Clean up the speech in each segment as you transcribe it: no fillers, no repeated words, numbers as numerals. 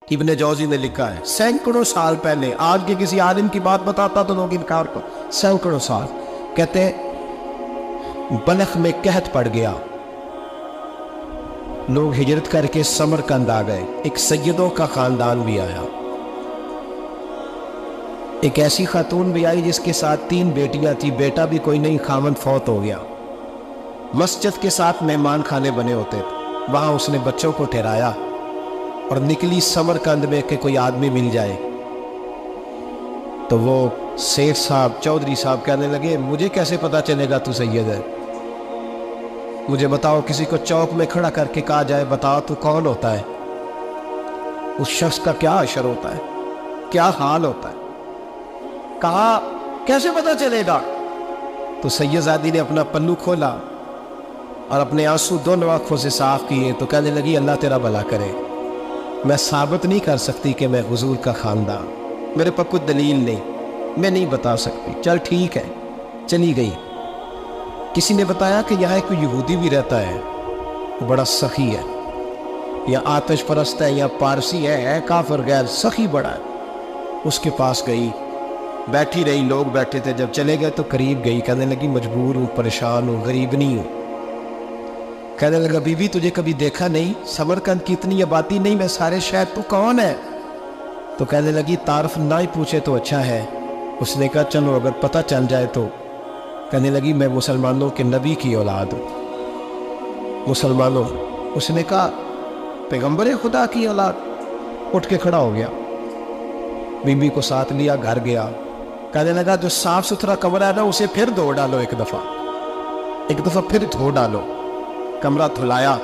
ابن جوزی نے لکھا ہے سینکڑوں سال پہلے، آج کے کسی عالم کی بات بتاتا تو لوگ انکار کو، سینکڑوں سال کہتے ہیں بلخ میں قحط پڑ گیا، لوگ ہجرت کر کے سمرقند آ گئے، ایک سیدوں کا خاندان بھی آیا، ایک ایسی خاتون بھی آئی جس کے ساتھ 3 بیٹیاں تھی، بیٹا بھی کوئی نہیں، خاوند فوت ہو گیا، مسجد کے ساتھ مہمان خانے بنے ہوتے تھے، وہاں اس نے بچوں کو ٹھہرایا اور نکلی سمرقند میں کہ کوئی آدمی مل جائے، تو وہ سیٹھ صاحب چودھری صاحب کہنے لگے مجھے کیسے پتا چلے گا تو سید ہے، مجھے بتاؤ، کسی کو چوک میں کھڑا کر کے کہا جائے بتاؤ تو کون ہوتا ہے، اس شخص کا کیا اشر ہوتا ہے، کیا حال ہوتا ہے، کہا کیسے پتا چلے گا؟ تو سید زادی نے اپنا پلو کھولا اور اپنے آنسو دونوں آنکھوں سے صاف کیے تو کہنے لگی اللہ تیرا بھلا کرے، میں ثابت نہیں کر سکتی کہ میں حضور کا خاندان، میرے پاس کوئی دلیل نہیں، میں نہیں بتا سکتی، چل ٹھیک ہے، چلی گئی۔ کسی نے بتایا کہ یہاں ایک یہودی بھی رہتا ہے، وہ بڑا سخی ہے، یا آتش پرست ہے، یا پارسی ہے کافر غیر، سخی بڑا ہے، اس کے پاس گئی، بیٹھی رہی، لوگ بیٹھے تھے، جب چلے گئے تو قریب گئی، کہنے لگی مجبور ہوں، پریشان ہوں، غریب نہیں ہوں، کہنے لگا بی بی تجھے کبھی دیکھا نہیں، سمرقند کی اتنی آبادی نہیں، میں سارے شہر، تو کون ہے؟ تو کہنے لگی تعارف نہ ہی پوچھے تو اچھا ہے۔ اس نے کہا چلو اگر پتہ چل جائے تو، کہنے لگی میں مسلمانوں کے نبی کی اولاد ہوں۔ مسلمانوں، اس نے کہا پیغمبر خدا کی اولاد، اٹھ کے کھڑا ہو گیا، بی بی کو ساتھ لیا، گھر گیا، کہنے لگا جو صاف ستھرا کمرہ ہے نا اسے پھر دھو ڈالو، ایک دفعہ پھر دھو ڈالو، کمرہ دھلایا،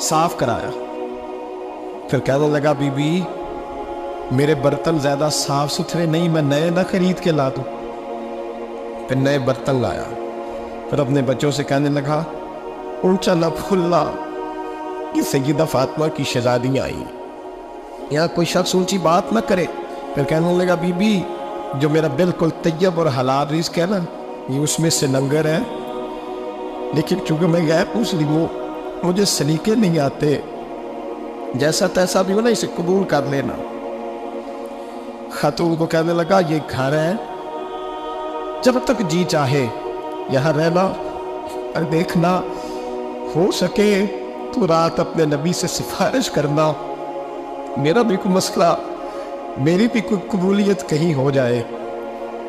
صاف کرایا، پھر کہنے لگا بی بی میرے برتن زیادہ صاف ستھرے نہیں، میں نئے نہ خرید کے لا دوں، پھر نئے برتن لایا، پھر اپنے بچوں سے کہنے لگا اونچا نہ پھولنا، یہ سیدہ فاطمہ کی شہزادیاں آئی، یہاں کوئی شخص اونچی بات نہ کرے۔ پھر کہنے لگا بی بی جو میرا بالکل طیب اور حلال رزق ہے نا، یہ اس میں سے لنگر ہے، لیکن چونکہ میں غیر مسلم ہوں، مجھے سلیقے نہیں آتے، جیسا تیسا بھی ہو نا اسے قبول کر لینا۔ خاتون کو کہنے لگا یہ گھر ہے، جب تک جی چاہے یہاں رہنا، اور دیکھنا ہو سکے تو رات اپنے نبی سے سفارش کرنا، میرا بھی کوئی مسئلہ، میری بھی کوئی قبولیت کہیں ہو جائے۔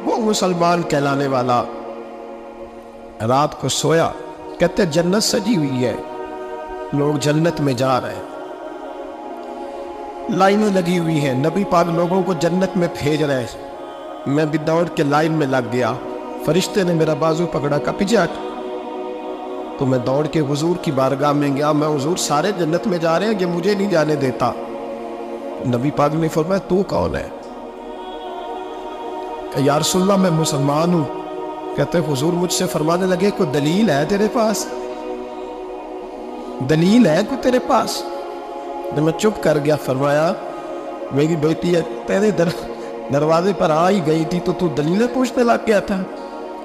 وہ مسلمان کہلانے والا رات کو سویا، کہتے جنت سجی ہوئی ہے، لوگ جنت میں جا رہے ہیں، لائنیں لگی ہوئی ہیں، نبی پاک لوگوں کو جنت میں بھیج رہے ہیں، میں بھی دوڑ کے لائن میں لگ گیا، فرشتے نے میرا بازو پکڑا، کہا پیچھے ہٹ، تو میں دوڑ کے حضور کی بارگاہ میں گیا، میں حضور سارے جنت میں جا رہے ہیں، یہ مجھے نہیں جانے دیتا۔ نبی پاک نے فرمایا تو کون ہے؟ کہ یا رسول اللہ میں مسلمان ہوں۔ کہتے حضور مجھ سے فرمانے لگے کوئی دلیل ہے تیرے پاس؟ دلیل ہے کوئی تیرے پاس؟ جب میں چپ کر گیا، فرمایا میری بیٹی ہے تیرے دروازے پر آ ہی گئی تھی تو دلیلیں پوچھنے لگ گیا تھا،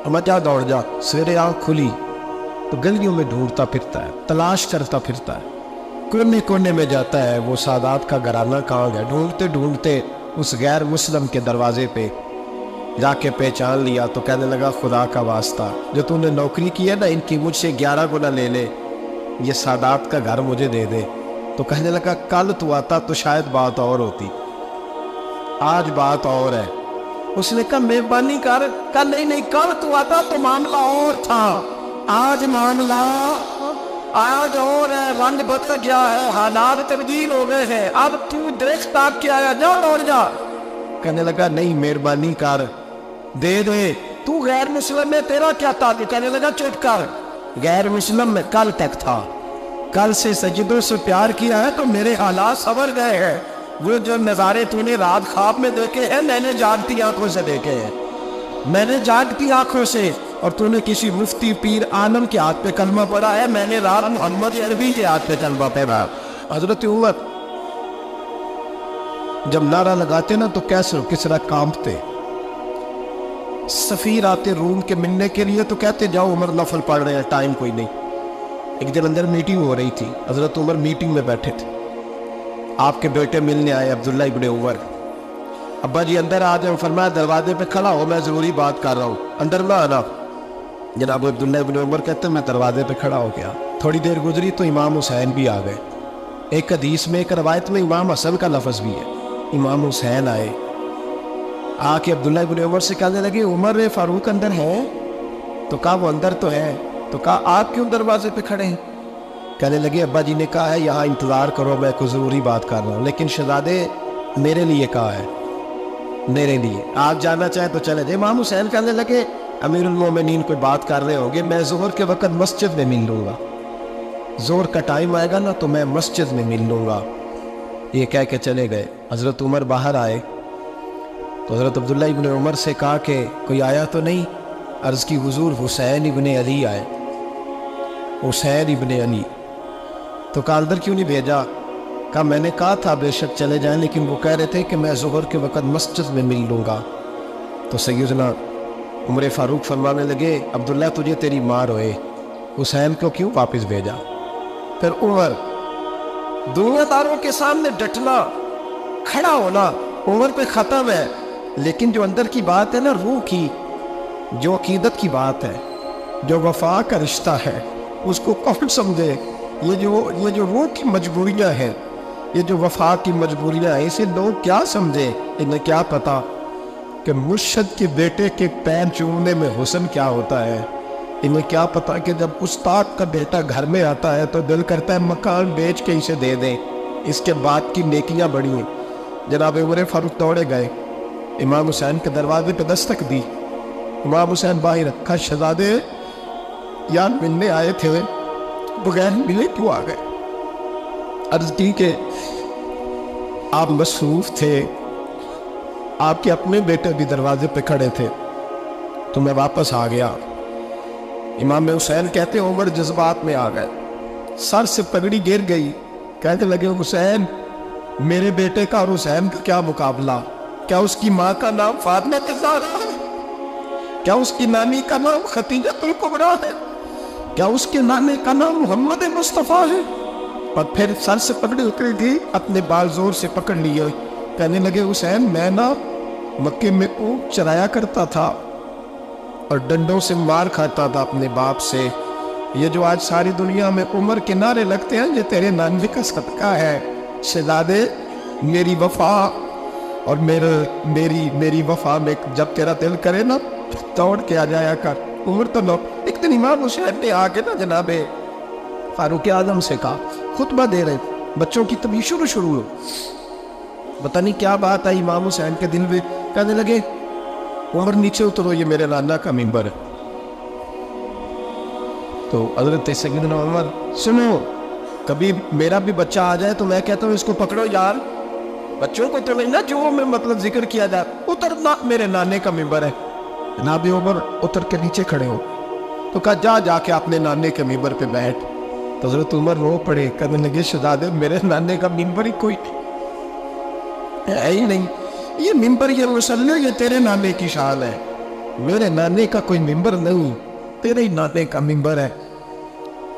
میں جا دوڑ جا، سویرے آنکھ کھلی تو گلیوں میں ڈھونڈتا پھرتا ہے، تلاش کرتا پھرتا ہے، کونے کونے میں جاتا ہے، وہ سادات کا گھرانہ کہاں گیا، ڈھونڈتے ڈھونڈتے اس غیر مسلم کے دروازے پہ جا کے پہچان لیا، تو کہنے لگا خدا کا واسطہ جو تو نے نوکری کی ہے نا ان کی مجھ سے 11 گنا لے لے، یہ سادات کا گھر مجھے دے دے۔ تو کہنے لگا کل تو آتا تو شاید بات اور ہوتی، آج بات اور ہے۔ اس نے کہا مہربانی کر، کل نہیں کل تو آتا تو معاملہ اور تھا، آج معاملہ آج اور ہے، رنگ بدل گیا ہے، حالات تبدیل ہو گئے ہیں، اب تو دیکھ تاک کے آیا، جا دوڑ جا۔ کہنے لگا نہیں مہربانی کر، دے دے، تو غیر مسلم میں تیرا کیا تعلق؟ کہنے لگا چپ کر، غیر مسلم میں کل تک تھا، کل سے سجدوں سے پیار کیا ہے تو میرے حالات سنور گئے ہیں، وہ جو نظارے تو نے رات خواب میں دیکھے ہیں میں نے جاگتی آنکھوں سے دیکھے ہیں، میں نے جاگتی آنکھوں سے، اور تو نے کسی مفتی پیر عالم کے ہاتھ پہ کلمہ پڑھا ہے، میں نے رات محمد عربی کے ہاتھ پہ کلمہ پڑھا۔ حضرت عمر جب نعرہ لگاتے نا تو کیسے کس طرح کانپتے، سفیر آتے روم کے ملنے کے لیے تو کہتے جاؤ عمر نفل پڑھ رہے ہیں، ٹائم کوئی نہیں۔ ایک دن اندر میٹنگ ہو رہی تھی، حضرت عمر میٹنگ میں بیٹھے تھے، آپ کے بیٹے ملنے آئے عبداللہ ابن عمر. ابا جی اندر آ جائیں. فرمایا دروازے پہ کھڑا ہو, میں ضروری بات کر رہا ہوں, اندر نہ آنا. جناب عبداللہ ابن عمر کہتے ہیں میں دروازے پہ کھڑا ہو گیا. تھوڑی دیر گزری تو امام حسین بھی آ گئے. ایک حدیث میں, ایک روایت میں امام حسن کا لفظ بھی ہے. امام حسین آئے, آ کے عبداللہ ابن عمر سے کہنے لگے عمر فاروق اندر ہے؟ تو کہا وہ اندر تو ہے. تو کہا آپ کیوں دروازے پہ کھڑے ہیں؟ کہنے لگے ابا جی نے کہا ہے یہاں انتظار کرو, میں کوئی ضروری بات کر رہا ہوں. لیکن شہزادے میرے لیے کہا ہے, میرے لیے, آپ جانا چاہیں تو چلے جائیں. امام حسین کہنے لگے امیر المومنین کوئی بات کر رہے ہوگے, میں ظہر کے وقت مسجد میں مل لوں گا, ظہر کا ٹائم آئے گا نا تو میں مسجد میں مل لوں گا. یہ کہہ کے چلے گئے. حضرت عمر باہر آئے تو حضرت عبداللہ ابن عمر سے کہا کہ کوئی آیا تو نہیں؟ عرض کی حضور حسین ابن علی آئے. حسین ابن علی. تو کہا اندر کیوں نہیں بھیجا؟ کہا میں نے کہا تھا بے شک چلے جائیں, لیکن وہ کہہ رہے تھے کہ میں ظہر کے وقت مسجد میں مل لوں گا. تو سیدنا عمر فاروق فرمانے لگے عبداللہ تجھے تیری ماں روئے, حسین کو کیوں واپس بھیجا؟ پھر عمر دنیا داروں کے سامنے ڈٹنا, کھڑا ہونا عمر پہ ختم ہے, لیکن جو اندر کی بات ہے نا, روح کی, جو عقیدت کی بات ہے, جو وفا کا رشتہ ہے, اس کو کون سمجھے؟ یہ جو روح کی مجبوریاں ہیں, یہ جو وفا کی مجبوریاں ہیں, اسے لوگ کیا سمجھے؟ انہیں کیا پتا کہ مرشد کے بیٹے کے پیر چومنے میں حسن کیا ہوتا ہے. انہیں کیا پتا کہ جب استاد کا بیٹا گھر میں آتا ہے تو دل کرتا ہے مکان بیچ کے اسے دے دیں, اس کے بعد کی نیکیاں بڑی ہیں. جناب عمر فاروق دوڑے گئے, امام حسین کے دروازے پہ دستک دی. امام حسین باہر رکھا, شہزادے یار ملنے آئے تھے, بغیر ملے کیوں آ گئے؟ عرض کی کہ آپ مصروف تھے, آپ کے اپنے بیٹے بھی دروازے پہ کھڑے تھے, تو میں واپس آ گیا. امام حسین کہتے ہیں عمر جذبات میں آ گئے, سر سے پگڑی گر گئی. کہتے لگے حسین میرے بیٹے کا اور حسین کا کیا مقابلہ؟ کیا اس کی ماں کا نام فاطمہ الزہرا ہے؟ کیا اس کی نانی کا نام خدیجہ الکبریٰ ہے؟ کیا اس کے نانے کا نام محمد مصطفیٰ ہے؟ اور پھر سر سے پکڑی اتری تھی, اپنے بال زور سے پکڑ لیے. کہنے لگے حسین میں نا مکے میں اونٹ چرایا کرتا تھا اور ڈنڈوں سے مار کھاتا تھا اپنے باپ سے. یہ جو آج ساری دنیا میں عمر کے نعرے لگتے ہیں, یہ تیرے نانوے کا صدقہ ہے. شہزادے میری وفا اور میری وفا میں جب تیرا دل کرے نا توڑ کے آ جایا کر. عمر تو نو. ایک دن امام حسین نے آ کے نا جناب فاروق اعظم سے کہا, خطبہ دے رہے, بچوں کی تبھی شروع ہو, پتہ نہیں کیا بات آئی امام حسین کے دل میں. کہنے لگے عمر نیچے اترو, یہ میرے نانا کا ممبر ہے. تو حضرت سیدنا عمر سنو, کبھی میرا بھی بچہ آ جائے تو میں کہتا ہوں اس کو پکڑو یار, بچوں کو تو نہ جو میں مطلب ذکر کیا جائے, اترنا میرے نانے کا ممبر ہے. جناب عمر اتر کے نیچے کھڑے ہو. تو کہا جا کے اپنے نانے کے ممبر پہ بیٹھ. تو حضرت عمر رو پڑے, کہنے لگے شہزادے میرے نانے کا ممبر ہی کوئی ہے ہی نہیں. یہ ممبر, یہ مصلی, یہ تیرے نانے کی شان ہے. میرے نانے کا کوئی ممبر نہیں, تیرے ہی نانے کا ممبر ہے.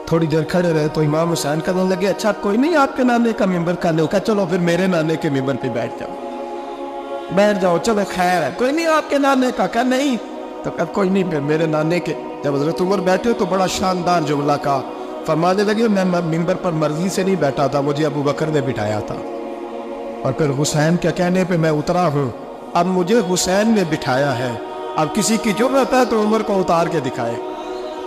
تھوڑی دیر کھڑے رہے تو امام حسین کہنے لگے اچھا کوئی نہیں آپ کے نانے کا ممبر کا نہیں. کہا چلو پھر میرے نانے کے ممبر پہ بیٹھ جاؤ, چلو خیر ہے, کوئی نہیں آپ کے نانے کا. کہا نہیں. تو کہا کوئی نہیں پھر میرے نانے کے. جب حضرت عمر بیٹھے تو بڑا شاندار جملہ کہا, فرمانے لگے میں ممبر پر مرضی سے نہیں بیٹھا تھا, مجھے ابو بکر نے بٹھایا تھا, اور پھر حسین کے کہنے پہ میں اترا ہوں, اب مجھے حسین نے بٹھایا ہے. اب کسی کی جرأت ہے تو عمر کو اتار کے دکھائے,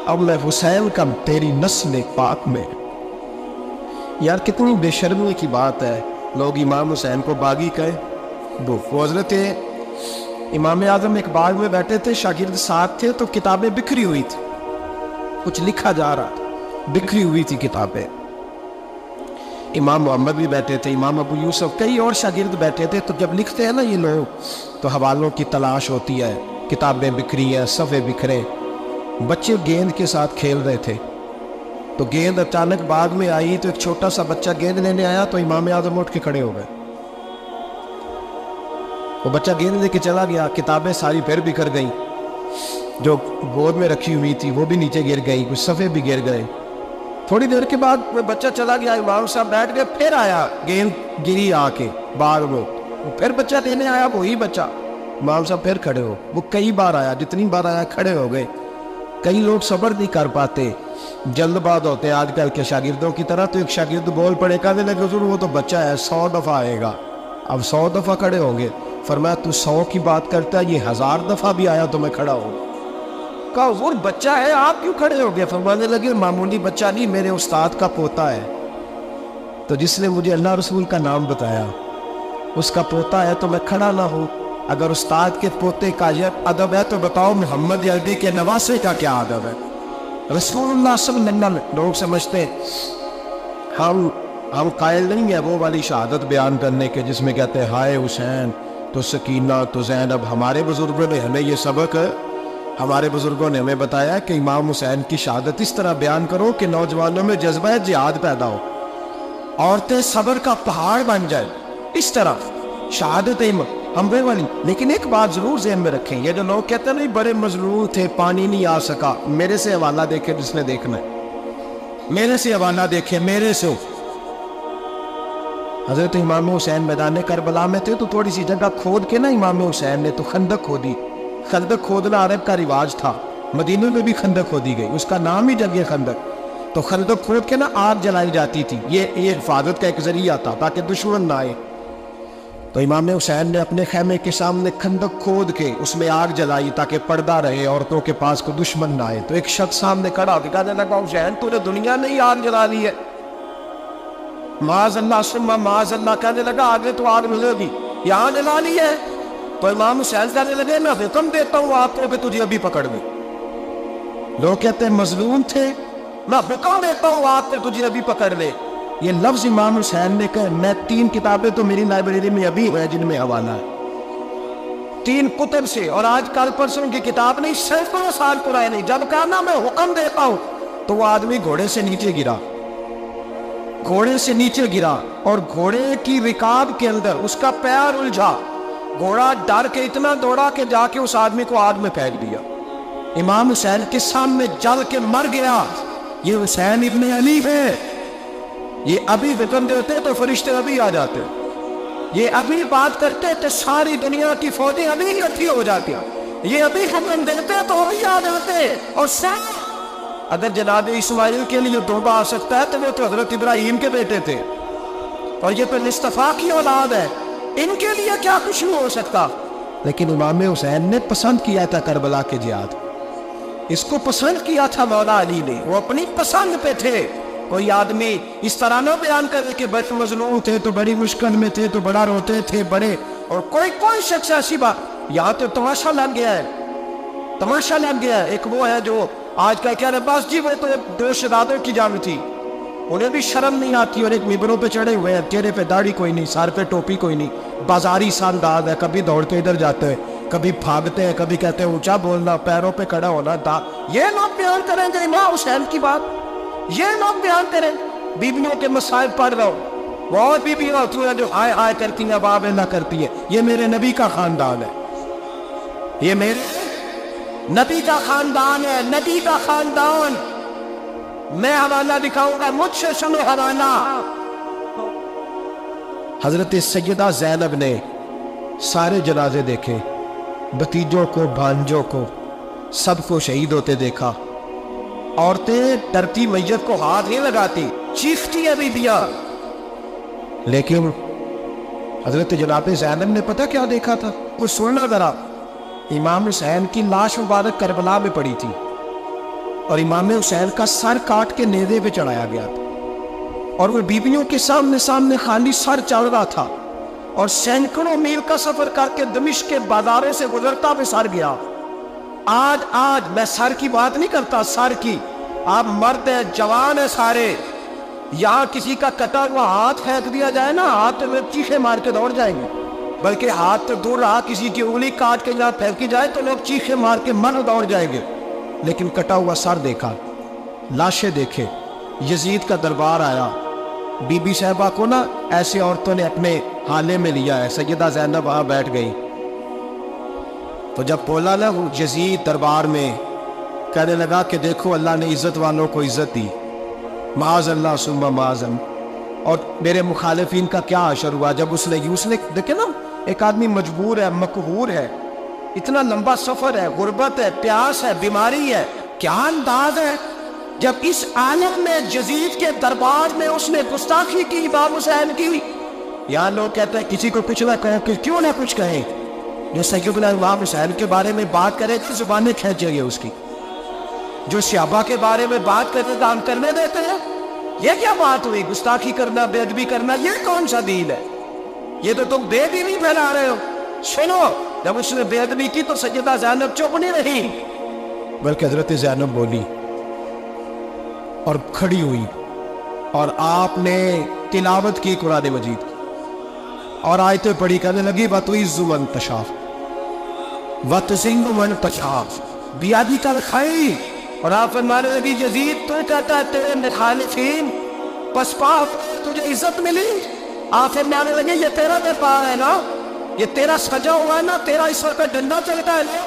اب میں حسین کا تیری نسل پاک میں. یار کتنی بے شرمی کی بات ہے, لوگ امام حسین کو باغی کہے. وہ حضرت امام اعظم ایک باغ میں بیٹھے تھے, شاگرد ساتھ تھے, تو کتابیں بکھری ہوئی تھی, کچھ لکھا جا رہا تھا, بکھری ہوئی تھی کتابیں. امام محمد بھی بیٹھے تھے, امام ابو یوسف, کئی اور شاگرد بیٹھے تھے. تو جب لکھتے ہیں نا یہ لوگ تو حوالوں کی تلاش ہوتی ہے, کتابیں بکھری ہیں, صفحے بکھرے. بچے گیند کے ساتھ کھیل رہے تھے, تو گیند اچانک باغ میں آئی, تو ایک چھوٹا سا بچہ گیند لینے آیا, تو امام اعظم اٹھ کے کھڑے ہو گئے. وہ بچہ گیند لے کے چلا گیا, کتابیں ساری پھر بکھر گئیں, جو گود میں رکھی ہوئی تھی وہ بھی نیچے گر گئی, کچھ صفحے بھی گر گئے. تھوڑی دیر کے بعد وہ بچہ چلا گیا، امام صاحب بیٹھ گئے، پھر آیا گیند گری آ کے باغ میں، وہ پھر بچہ دینے آیا، وہی بچہ، امام صاحب پھر کھڑے ہو، وہ کئی بار آیا، جتنی بار آیا کھڑے ہو گئے۔ کئی لوگ صبر نہیں کر پاتے، جلد باز ہوتے ہیں آج کل کے شاگردوں کی طرح، تو ایک شاگرد بول پڑے، کہنے لگے حضور وہ تو بچہ ہے 100 دفعہ آئے گا، اب 100 دفعہ کھڑے ہوں گے۔ فرمایا تو 100 کی بات کرتا ہے، یہ 1000 دفعہ بھی آیا تو میں کھڑا ہوں۔ کہا حضور بچہ ہے آپ کیوں کھڑے ہو گئے؟ فرمانے لگے معمولی بچہ نہیں، میرے استاد کا پوتا ہے، تو جس نے مجھے اللہ رسول کا نام بتایا اس کا پوتا ہے تو میں کھڑا نہ ہوں۔ اگر استاد کے پوتے کا یہ ادب ہے تو بتاؤ محمد عربی کے نواسے کا کیا ادب ہے؟ رسول اللہ صلی اللہ علیہ وسلم، لوگ سمجھتے ہم قائل نہیں ہیں وہ والی شہادت بیان کرنے کے جس میں کہتے ہیں ہائے حسین تو سکینہ تو زینب۔ ہمارے بزرگوں نے ہمیں یہ سبق، ہمارے بزرگوں نے ہمیں بتایا کہ امام حسین کی شہادت اس طرح بیان کرو کہ نوجوانوں میں جذبہ جہاد پیدا ہو، عورتیں صبر کا پہاڑ بن جائے، اس طرح شہادت ہمبے والی۔ لیکن ایک بات ضرور ذہن میں رکھیں، یہ جو لوگ کہتے ہیں نہیں بڑے مظلوم تھے پانی نہیں آ سکا، میرے سے حوالہ دیکھے جس نے دیکھنا ہے، میرے سے حوالہ دیکھے، میرے سے۔ حضرت امام حسین میدان کربلا میں تھے تو تھوڑی سی جگہ کھود کے نا امام حسین نے تو خندق کھودی۔ خندق کھودنا عرب کا رواج تھا، مدینہ میں بھی خندق کھودی گئی، اس کا نام ہی جگہ خندق۔ تو خندق کھود کے نا آگ جلائی جاتی تھی، یہ حفاظت کا ایک ذریعہ تھا تاکہ دشمن نہ آئے۔ تو امام حسین نے اپنے خیمے کے سامنے خندق کھود کے اس میں آگ جلائی تاکہ پردہ رہے، عورتوں کے پاس کو دشمن نہ آئے۔ تو ایک شخص سامنے کھڑا ہو کے کہنے لگا حسین تو نے دنیا نہیں آگ جلا لی ہے؟ معاذ اللہ ثم معاذ اللہ، کہنے لگا آگے تو آگ ملے گی، یہاں جلا لی ہے؟ تو امام حسین کہنے لگے میں حکم دیتا ہوں آپ کو کہ تجھے ابھی پکڑ لیں۔ لوگ کہتے ہیں مظلوم تھے، میں حکم دیتا ہوں آپ کو تجھے ابھی پکڑ لے۔ یہ لفظ امام حسین نے کہا۔ میں 3 کتابیں تو میری لائبریری میں ابھی ہیں جن میں حوالہ ہے، 3 کتب سے، اور آج کل پرسوں کی کتاب نہیں، سینکڑوں سال پرانی۔ جب کہا میں حکم دیتا ہوں تو وہ آدمی گھوڑے سے نیچے گرا، گھوڑے سے نیچے گرا، اور گھوڑے کی رکاب کے اندر اس کا پیر الجھا، گھوڑا ڈر کے اتنا دوڑا کہ جا کے اس آدمی کو آگ میں پھینک دیا۔ امام حسین کے سامنے جل کے مر گیا۔ یہ حسین ابن علی ہے، یہ ابھی حکم دیتے تو فرشتے ابھی آ جاتے، یہ ابھی بات کرتے تو ساری دنیا کی فوجیں ابھی اکٹھی ہو جاتی، یہ ابھی حکم دیتے تو ابھی آ جاتے۔ اور اگر جناب اسماعیل کے لیے توبہ آ سکتا ہے تو وہ تو حضرت ابراہیم کے بیٹے تھے، اور یہ تو مصطفیٰ کی اولاد ہے، ان کے لیے کیا کچھ نہیں ہو سکتا۔ لیکن امام حسین نے پسند کیا تھا کربلا کے جہاد، اس کو پسند کیا تھا مولا علی نے، وہ اپنی پسند پہ تھے۔ کوئی آدمی اس طرح نہ بیان کرے کہ بڑے مظلوم تھے تو بڑی مشکل میں تھے تو بڑا روتے تھے بڑے، اور کوئی شخص ایسی بات، یہاں تو تماشا لگ گیا ہے، تماشا لگ گیا ہے۔ ایک وہ ہے جو آج کا کہہ رہے بس جی وہ تو 2 شہزادوں کی جنگ تھی، انہیں بھی شرم نہیں آتی، اور ایک ممبروں پہ چڑھے ہوئے ہیں، چہرے پہ داڑھی کوئی نہیں، سر پہ ٹوپی کوئی نہیں، بازاری سا انداز ہے، کبھی دوڑ کے ادھر جاتے ہیں، کبھی بھاگتے ہیں، کبھی کہتے ہیں اونچا بولنا، پیروں پہ کھڑا ہونا، یہ لوگ بیان کریں گے امام حسین کی بات، یہ لوگ بیان کریں۔ بیویوں کے مسائل پڑھ رہا ہوں، بہت بیویاں ہوتی ہیں جو آئے آئے کرتی ہیں، باب نہ کرتی ہیں، یہ میرے نبی کا خاندان ہے، یہ میرے نبی کا خاندان ہے، نبی کا خاندان۔ میں حوالہ دکھاؤں گا، مجھ سے سنو حوالہ۔ حضرت سیدہ زینب نے سارے جنازے دیکھے، بھتیجوں کو، بھانجوں کو، سب کو شہید ہوتے دیکھا۔ عورتیں ڈرتی میت کو ہاتھ نہیں لگاتی، چیختی ہے بیبیاں، لیکن حضرت جناب زینب نے پتہ کیا دیکھا تھا؟ وہ سننا ذرا۔ امام حسین کی لاش مبارک کربلا میں پڑی تھی، اور امام حسین کا سر کاٹ کے نیزے پہ چڑھایا گیا تھا، اور وہ بیویوں کے سامنے خالی سر چڑھ رہا تھا، اور سینکڑوں میل کا سفر کر کے دمشق کے بازارے سے گزرتا ہوئے سر گیا۔ آج میں سر کی بات نہیں کرتا، سر کی، آپ مرد ہیں، جوان ہیں سارے، یہاں کسی کا کٹا ہوا ہاتھ پھینک دیا جائے نا، ہاتھ میں چیخے مار کے دوڑ جائیں گے، بلکہ ہاتھ تو دور رہا، کسی کی انگلی کاٹ کے جہاں پھینکی جائے تو لوگ چیخے مار کے من دوڑ جائیں گے۔ لیکن کٹا ہوا سر دیکھا، لاشیں دیکھے، یزید کا دربار آیا، بی بی صاحبہ کو نا ایسے عورتوں نے اپنے حالے میں لیا ہے، سیدہ زینب وہاں بیٹھ گئی، تو جب بولا نا وہ یزید دربار میں، کہنے لگا کہ دیکھو اللہ نے عزت والوں کو عزت دی، معاذ اللہ ثم معاذ اللہ۔ اور میرے مخالفین کا کیا حشر ہوا جب اس نے دیکھیں نا، ایک آدمی مجبور ہے، مقہور ہے، اتنا لمبا سفر ہے، غربت ہے، پیاس ہے، بیماری ہے، کیا انداز ہے جب اس عالم میں یزید کے دربار میں اس نے گستاخی کی امام حسین کی۔ یہاں لوگ کہتے ہیں کسی کو کچھ نہ کہیں، کہ کیوں نہ کچھ کہیں، جو سیدنا امام حسین کے بارے میں بات کرے تو زبانیں کھینچے گی اس کی، جو صحابہ کے بارے میں بات کرتے تو ہم کرنے دیتے ہیں۔ یہ کیا بات ہوئی؟ گستاخی کرنا، بے ادبی کرنا، یہ کون سا دین ہے؟ یہ تو تم بے دینی پھیلا رہے ہو۔ سنو، جب اس نے بے ادبی کی تو سیدہ زینب چپ نہیں رہی، بلکہ حضرت زینب بولی اور کھڑی ہوئی، اور آپ نے تلاوت کی قرآن مجید کی اور آیتیں پڑھی، کہنے لگی وَتُعِزُّ مَن تَشَاءُ وَتُذِلُّ مَن تَشَاءُ بِیَدِکَ الْخَیرُ۔ اور آپ فرمانے لگی یزید تو کہتا ہے تیرے مخالفین پس پاک تجھے عزت ملی۔ آپ فرمانے لگے یہ تیرا دربار ہے نا، یہ تیرا سجا ہوا ہے نا، تیرا اس وقت ڈنڈا چلتا ہے نا۔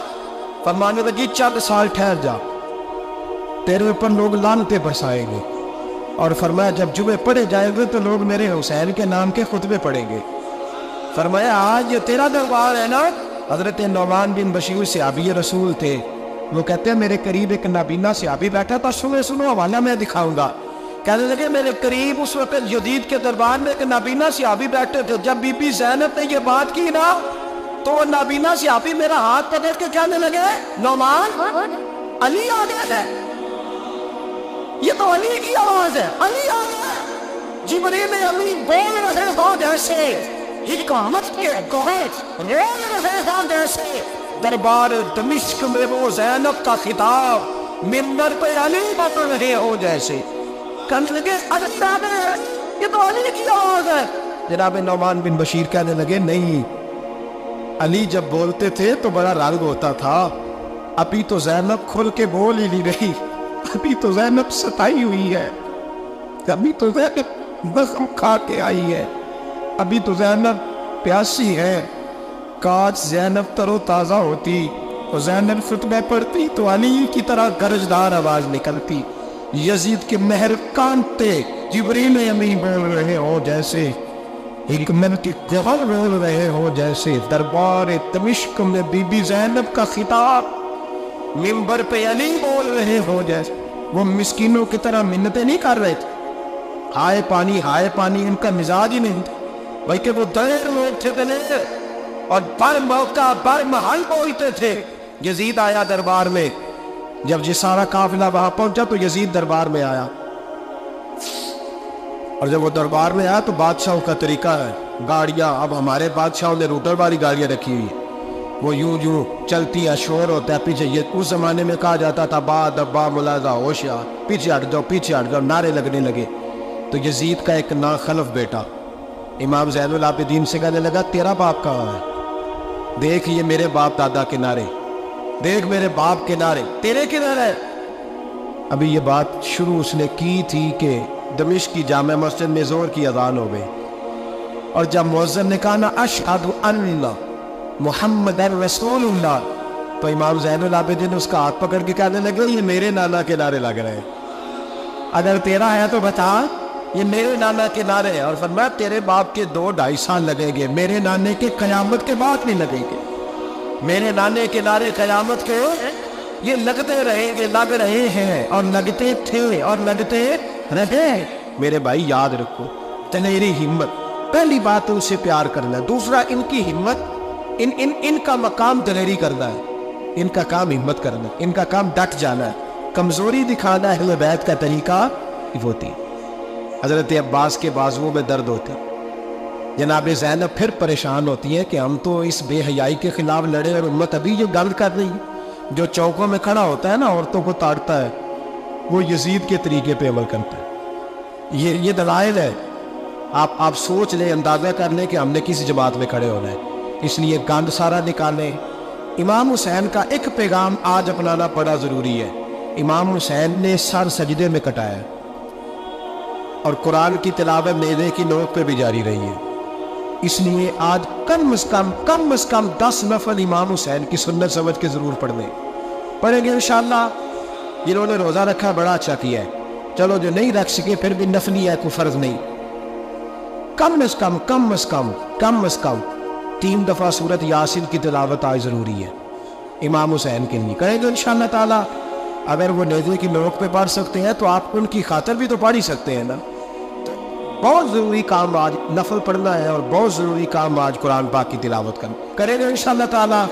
فرمانے لگی چند سال ٹھہر جا، تیرے اوپر لوگ لعنتیں برسائیں گے، اور فرمایا جب جمعے پڑھے جائیں گے تو لوگ میرے حسین کے نام کے خطبے پڑھیں گے۔ فرمایا آج یہ تیرا دربار ہے نا۔ حضرت نعمان بن بشیر صحابی رسول تھے، وہ کہتے ہیں میرے قریب ایک نابینا صحابی بیٹھا تھا، سنو حوالہ میں دکھاؤں گا۔ کہنے لگے میرے قریب اس وقت یزید کے دربار میں ایک نابینا صحابی بیٹھے تھے، جب بی بی زینب نے یہ بات کی نا تو وہ نابینا صحابی میرا ہاتھ پکڑ کے کہنے لگے نعمان علی آ گیا ہے، یہ تو علی کی آواز ہے، علی آ گیا ہے۔ جبریل علی بول رہے ہو جیسے حکامت کے گوہے رول رہے ہو جیسے دربار دمشق میں وہ زینب کا خطاب منبر پہ علی بول رہے ہو جیسے، کہنے لگے یہ تو علی کی آواز ہے۔ جناب نعمان بن بشیر کہنے لگے نہیں، علی جب بولتے تھے تو بڑا رنگ ہوتا تھا، ابھی تو زینب کھل کے بول ہی نہیں رہی، ابھی تو زینب ستائی ہوئی ہے، ابھی تو زینب زخم کھا کے آئی ہے، ابھی تو زینب پیاسی ہے۔ کاش زینب تر و تازہ ہوتی اور زینب خطبہ پڑھتی تو علی کی طرح گرجدار آواز نکلتی، یزید کے مہر کانتے جبریل امین بول رہے ہو جیسے، حکمت کے گوہر بول رہے ہو جیسے، دربار دمشق میں بی بی زینب کا خطاب منبر پہ علی بول رہے ہو جیسے۔ وہ مسکینوں کی طرح منتیں نہیں کر رہے تھے، ہائے پانی ان کا مزاج ہی نہیں تھا، بلکہ وہ دیر لوگ تھے اور بر موقع بر محل بولتے تھے۔ یزید آیا دربار میں، جب یہ سارا قافلہ وہاں پہنچا تو یزید دربار میں آیا، اور جب وہ دربار میں آیا تو بادشاہوں کا طریقہ ہے، گاڑیاں اب ہمارے بادشاہوں نے روٹر والی گاڑیاں رکھی ہوئی ہیں، وہ یوں چلتی ہے، شور ہوتا ہے پیچھے۔ یہ اس زمانے میں کہا جاتا تھا با دبا ملازہ ہوشیار، پیچھے ہٹ جاؤ، نعرے لگنے لگے۔ تو یزید کا ایک ناخلف بیٹا امام زین العابدین سے کہنے لگا تیرا باپ کہاں ہے؟ دیکھ یہ میرے باپ دادا کے نعرے، دیکھ میرے باپ کے نعرے، تیرے کدھر ہے؟ ابھی یہ بات شروع اس نے کی تھی کہ دمشق کی جامع مسجد میں زور کی اذان ہو گئی، اور جب مؤذن نے کہا نا اشہد ان محمد رسول اللہ، تو امام زین العابدین نے اس کا ہاتھ پکڑ کے کہنے لگے یہ میرے نانا کے نعرے لگ رہے ہیں، اگر تیرا ہے تو بتا، یہ میرے نانا کے نعرے ہیں۔ اور فرمایا تیرے باپ کے 2-2.5 سال لگیں گے، میرے نانے کے قیامت کے بعد نہیں لگیں گے، میرے نانے کے نعرے قیامت کے یہ لگتے رہیں گے، لگ رہے ہیں اور لگتے تھے اور لگتے رہے۔ میرے بھائی یاد رکھو دلیری ہمت، پہلی بات ہے اسے پیار کرنا، دوسرا ان کی ہمت، ان کا مقام دلیری کرنا ہے، ان کا کام ہمت کرنا، ان کا کام ڈٹ جانا ہے، کمزوری دکھانا اہل بیت کا طریقہ ہوتی۔ حضرت عباس کے بازوؤں میں درد ہوتے، جناب زینب پھر پریشان ہوتی ہے کہ ہم تو اس بے حیائی کے خلاف لڑے اور امت ابھی جو گند کر رہی ہے، جو چوکوں میں کھڑا ہوتا ہے نا عورتوں کو تاڑتا ہے، وہ یزید کے طریقے پہ عمل کرتا ہے۔ یہ دلائل ہے، آپ سوچ لیں، اندازہ کر لیں کہ ہم نے کس جماعت میں کھڑے ہونا ہے، اس لیے گند سارا نکالیں۔ امام حسین کا ایک پیغام آج اپنانا بڑا ضروری ہے۔ امام حسین نے سر سجدے میں کٹایا اور قرآن کی تلاوت نیزے کی نوک پہ بھی جاری رہی ہے، اس لیے آج کم از کم 10 نفل امام حسین کی سنت سمجھ کے ضرور پڑھیں گے انشاءاللہ۔ جنہوں نے روزہ رکھا بڑا اچھا کیا ہے، چلو جو نہیں رکھ سکے پھر بھی نفلی ہے، کوئی فرض نہیں، کم از کم 3 دفعہ سورت یاسین کی تلاوت آج ضروری ہے امام حسین کے لیے. کریں گے انشاءاللہ تعالی. اگر وہ نیزے کی نوک پہ پڑھ سکتے ہیں تو آپ ان کی خاطر بھی تو پڑھ ہی سکتے ہیں نا. بہت ضروری کام آج نفل پڑھنا ہے، اور بہت ضروری کام آج قرآن پاک کی تلاوت کرنا. کریں گے انشاءاللہ تعالی.